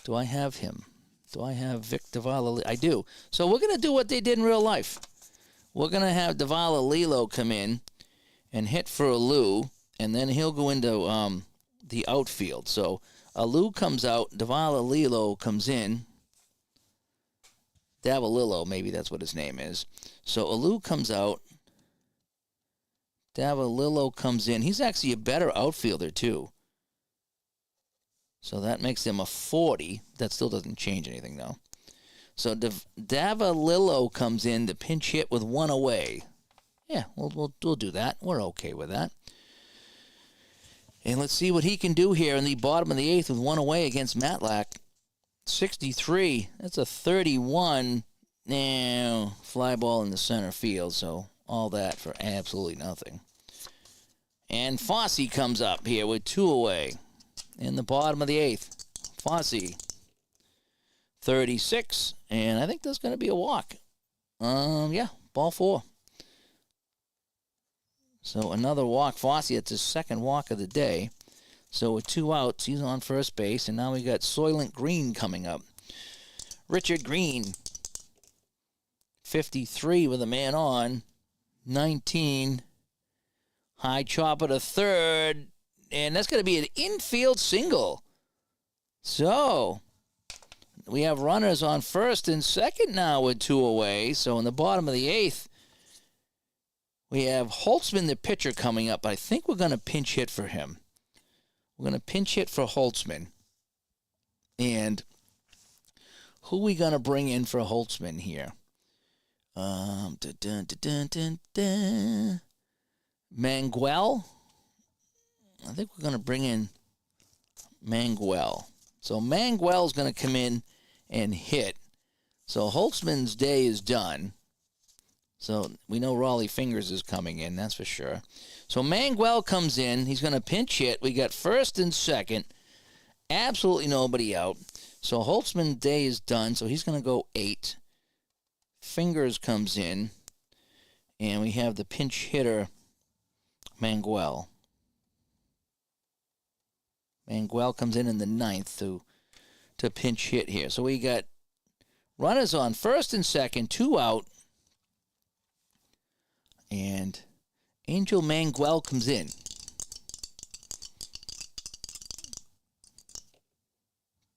Do I have him? Do I have Vic Davalillo? I do. So we're going to do what they did in real life. We're going to have Davalillo come in and hit for Alou, and then he'll go into the outfield. So Alou comes out, Davalillo comes in. Davalillo, maybe that's what his name is. So Alou comes out. Davalillo comes in. He's actually a better outfielder, too. So that makes him a 40. That still doesn't change anything, though. So Davalillo comes in to pinch hit with 1 away. Yeah, we'll do that. We're okay with that. And let's see what he can do here in the bottom of the 8th with 1 away against Matlack. 63. That's a 31. Now, fly ball in the center field, so all that for absolutely nothing. And Fosse comes up here with 2 away in the bottom of the 8th. Fosse, 36, and I think there's going to be a walk. Yeah, ball 4. So another walk. Fosse, it's his second walk of the day. So with 2 outs, he's on first base, and now we got Soylent Green coming up. Richard Green, 53 with a man on, 19. High chopper to third, and that's going to be an infield single. So we have runners on first and second now with 2 away. So in the bottom of the 8th, we have Holtzman, the pitcher, coming up. I think we're going to pinch hit for him. We're going to pinch hit for Holtzman. And who are we going to bring in for Holtzman here? Manguel. I think we're going to bring in Manguel. So Manguel's going to come in and hit. So Holtzman's day is done. So we know Raleigh Fingers is coming in, that's for sure. So Manguel comes in. He's going to pinch hit. We got first and second. Absolutely nobody out. So Holtzman's day is done. So he's going to go 8. Fingers comes in. And we have the pinch hitter, Manguel. Manguel comes in the 9th to pinch hit here. So we got runners on first and second, 2 out. And Angel Manguel comes in.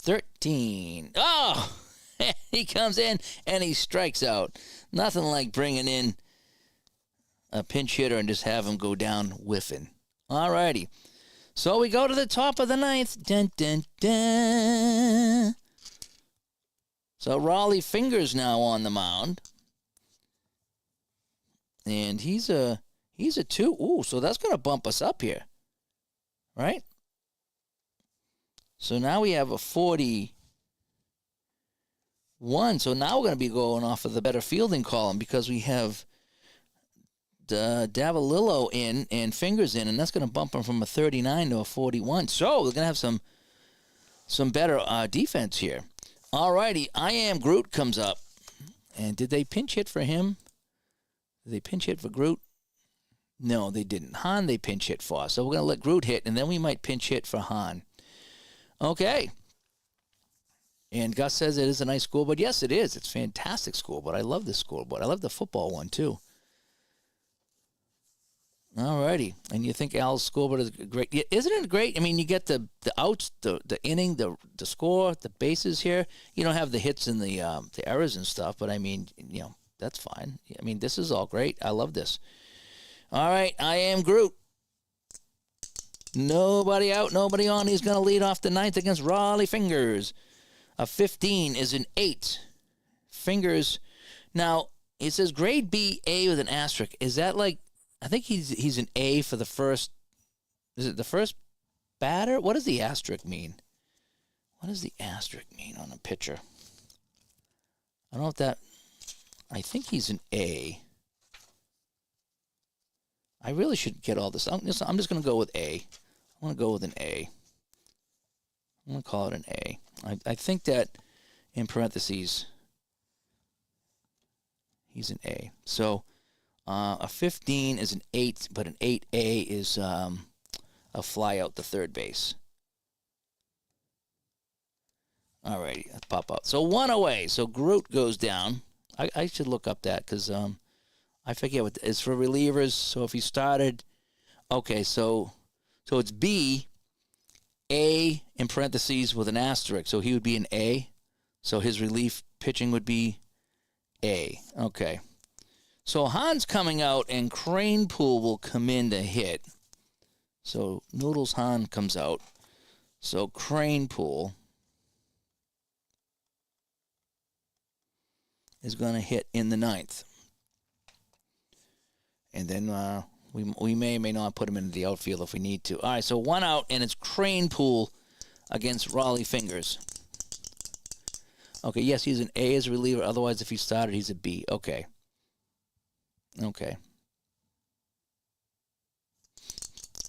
13. Oh! He comes in and he strikes out. Nothing like bringing in a pinch hitter and just have him go down whiffing. All righty. So we go to the top of the 9th. Dun, dun, dun. So Raleigh Fingers now on the mound. And he's a 2. Ooh, so that's going to bump us up here. Right? So now we have a 41. So now we're going to be going off of the better fielding column because we have Davalillo in and Fingers in, and that's going to bump him from a 39 to a 41. So we're going to have some better defense here. All righty, I Am Groot comes up. And did they pinch hit for him? Did they pinch hit for Groot? No, they didn't. Han, they pinch hit for. So we're going to let Groot hit, and then we might pinch hit for Han. Okay. And Gus says it is a nice scoreboard. Yes, it is. It's a fantastic scoreboard. I love this scoreboard. I love the football one, too. All righty. And you think Al's scoreboard is great. Isn't it great? I mean, you get the outs, the inning, the score, the bases here. You don't have the hits and the errors and stuff, but I mean, you know, that's fine. I mean, this is all great. I love this. All right, I Am Groot. Nobody out, nobody on. He's going to lead off the 9th against Raleigh Fingers. A 15 is an 8. Fingers. Now, it says grade B, A with an asterisk. Is that like, I think he's an A for the first, is it the first batter? What does the asterisk mean? What does the asterisk mean on a pitcher? I don't know if that, I think he's an A. I really should get all this. I'm just going to go with A. I'm going to go with an A. I'm going to call it an A. I think that in parentheses, he's an A. So a 15 is an 8, but an 8A is a fly out to third base. All righty, let's pop up. So 1 away. So Groot goes down. I should look up that because I forget what it's for relievers. So if he started, okay, so it's B, A in parentheses with an asterisk. So he would be an A. So his relief pitching would be A. Okay. So Han's coming out and Cranepool will come in to hit. So Noodles Han comes out. So Cranepool is going to hit in the 9th. And then We may or may not put him into the outfield if we need to. All right, so 1 out, and it's Crane Pool against Raleigh Fingers. Okay, yes, he's an A as a reliever. Otherwise, if he started, he's a B. Okay.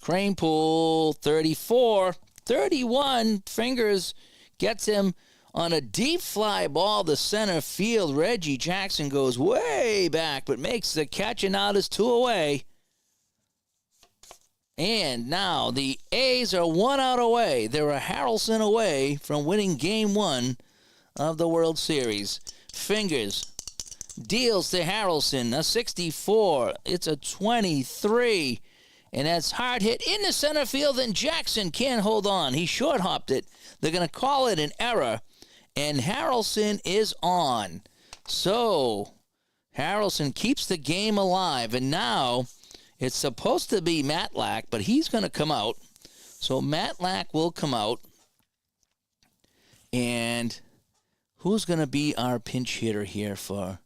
Crane Pool, 34. 31. Fingers gets him on a deep fly ball to center field. Reggie Jackson goes way back, but makes the catch, and now there's 2 away. And now the A's are 1 out away. They're a Harrelson away from winning Game 1 of the World Series. Fingers deals to Harrelson, a 64. It's a 23. And that's hard hit into center field, and Jackson can't hold on. He short hopped it. They're going to call it an error, and Harrelson is on. So Harrelson keeps the game alive, and now it's supposed to be Matlack, but he's going to come out. So Matlack will come out, and who's going to be our pinch hitter here for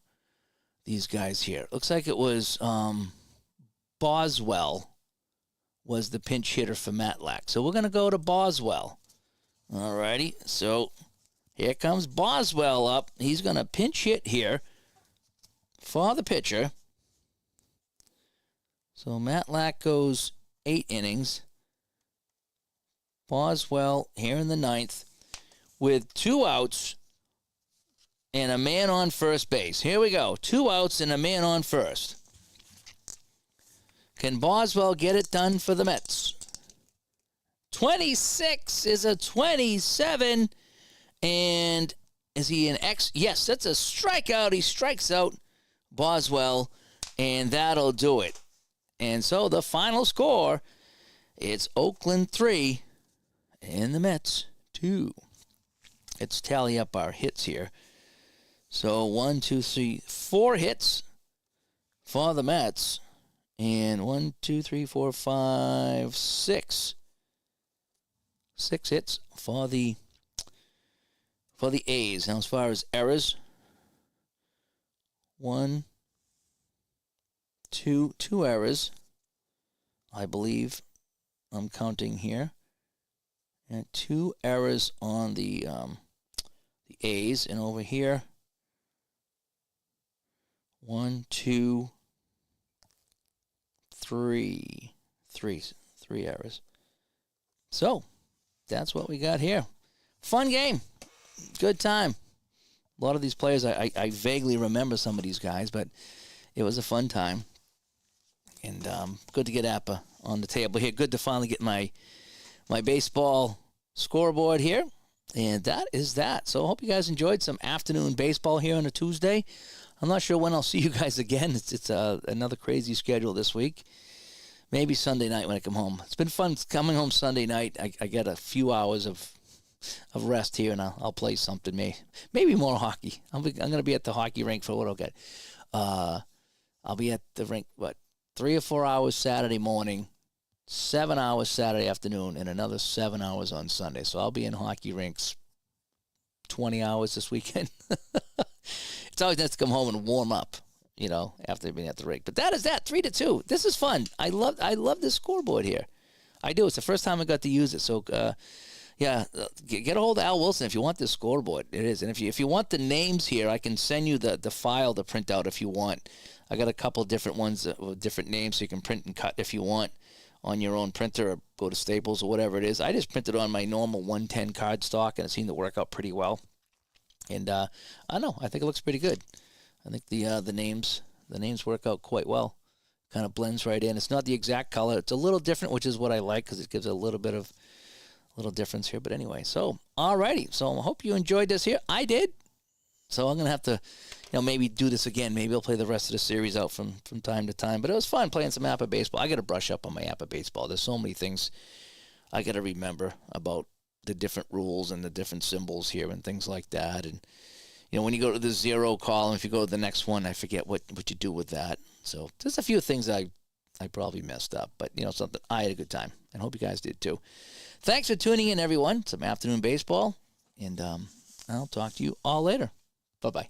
these guys here? Looks like it was Boswell was the pinch hitter for Matlack. So we're going to go to Boswell. All righty. So here comes Boswell up. He's going to pinch hit here for the pitcher. So Matlack goes 8 innings. Boswell here in the 9th with 2 outs and a man on first base. Here we go. 2 outs and a man on first. Can Boswell get it done for the Mets? 26 is a 27. And is he an X? Yes, that's a strikeout. He strikes out Boswell, and that'll do it. And so the final score, it's Oakland 3 and the Mets 2. Let's tally up our hits here. So 1, 2, 3, 4 hits for the Mets. And 1, 2, 3, 4, 5, 6. 6 hits for the A's. Now, as far as errors, 1, 2 errors, I believe. I'm counting here, and 2 errors on the A's, and over here, 1, 2. 3 errors. So that's what we got here. Fun game. Good time. A lot of these players, I vaguely remember some of these guys, but it was a fun time. And good to get APBA on the table here. Good to finally get my baseball scoreboard here. And that is that. So I hope you guys enjoyed some afternoon baseball here on a Tuesday. I'm not sure when I'll see you guys again. It's another crazy schedule this week. Maybe Sunday night when I come home. It's been fun coming home Sunday night. I get a few hours of rest here, and I'll play something. Maybe more hockey. I'm going to be at the hockey rink for what I'll get. I'll be at the rink, 3 or 4 hours Saturday morning, 7 hours Saturday afternoon, and another 7 hours on Sunday. So I'll be in hockey rinks 20 hours this weekend. It's always nice to come home and warm up, after being at the rink. But that is that, 3-2. This is fun. I love this scoreboard here. I do. It's the first time I got to use it. So, get a hold of Al Wilson if you want this scoreboard. It is. And if you want the names here, I can send you the file to print out if you want. I got a couple different ones with different names so you can print and cut if you want on your own printer or go to Staples or whatever it is. I just printed on my normal 110 card stock, and it seemed to work out pretty well. And I don't know. I think it looks pretty good. I think the names work out quite well. Kind of blends right in. It's not the exact color. It's a little different, which is what I like because it gives a little bit of difference here. But anyway, so alrighty. So I hope you enjoyed this here. I did. So I'm gonna have to, maybe do this again. Maybe I'll play the rest of the series out from time to time. But it was fun playing some APBA baseball. I got to brush up on my APBA baseball. There's so many things I got to remember about the different rules and the different symbols here and things like that. And when you go to the 0 column, if you go to the next one, I forget what you do with that. So there's a few things I probably messed up, but something. I had a good time, and hope you guys did too. Thanks for tuning in, everyone. Some afternoon baseball, and I'll talk to you all later. Bye-bye.